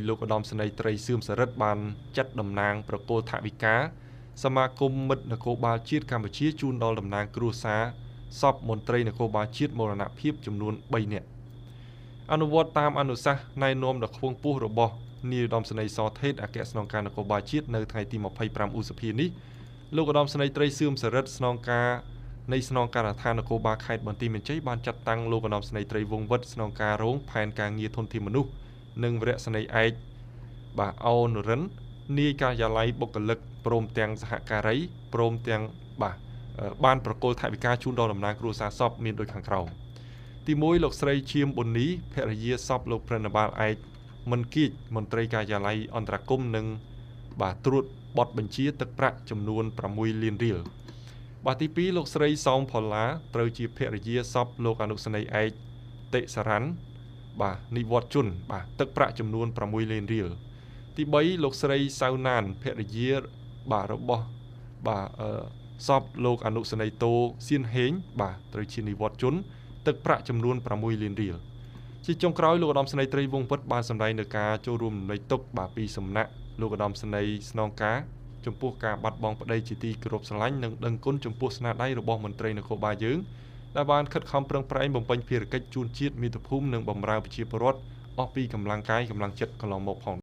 លោកឧត្តមសេនីយ៍ត្រីសឿមសរិទ្ធបានចាត់តំណាងប្រគល់ថវិកាសមាគមមិត្តនគរបាលជាតិកម្ពុជាជូនដល់តំណាងគ្រួសារសពមន្ត្រីនគរបាលជាតិមរណភាពចំនួន3នាក់អនុវត្តតាមអនុសាសន៍ណែនាំដ៏ខ្ពង់ខ្ពស់របស់នាយឧត្តមសេនីយ៍សថេតអគ្គស្នងការនគរបាលជាតិនៅថ្ងៃទី25ឧសភានេះលោកឧត្តមសេនីយ៍ត្រីសឿមសរិទ្ធស្នងការនៃស្នងការដ្ឋាននគរបាលខេត្តបន្ទាយមានជ័យបានចាត់តាំងលោកឧត្តមសេនីយ៍ត្រីវង្សវិតស្នងការរងផែនការងារធនធានមនុស្សនិងវរៈសេនីយ៍ឯកអោនរិននាយការិយាល័យបុគ្គលិកព្រមទាំងសហការីព្រមទាំងបានប្រគល់ថវិកាជូនដល់តំណាងគ្រួសារសពមានដូចខាងក្រោមទី1លោកស្រីឈៀមប៊ុននីភរិយាសពលោកប្រណិបាលឯកមិនគៀចមន្ត្រីការិយាល័យអន្តរកម្មនិងត្រួតបទបញ្ជាទឹកប្រាក់ចំនួន6លានរៀលទី2លោកស្រីសោមផល្លាត្រូវជាភរិយាសពលោកអនុសេនីយ៍ឯកតិសារ៉ាន់និវត្តជនទឹកប្រាក់ចំនួន6លានរៀលទី3លោកស្រីសៅណានភរិយារបស់សពលោកអនុសេនីយ៍តូសៀនហេងត្រូវជានិវត្តជនទឹកប្រាក់ចំនួន6លានរៀលជាចុងក្រោយលោកឧត្តមសេនីយ៍ត្រីវង្សវិតបានសម្ដែងនៅការចូលរួមរំលែកទុក្ខពីសំណាក់លោកឧត្តមសេនីយ៍ស្នងការចំពោះការបាត់បង់ប្តីជាទីគោរពស្រឡាញ់និងដឹងគុណចំពោះស្នាដៃរបស់មន្ត្រីនគរបាលយើងដែលបានខិតខំប្រឹងប្រែងបំពេញភារកិច្ចជូនជាតិមាតុភូមិនិងបម្រើប្រជាពលរដ្ឋអស់ពីកម្លាំងកាយកម្លាំងចិត្តកន្លងមកផង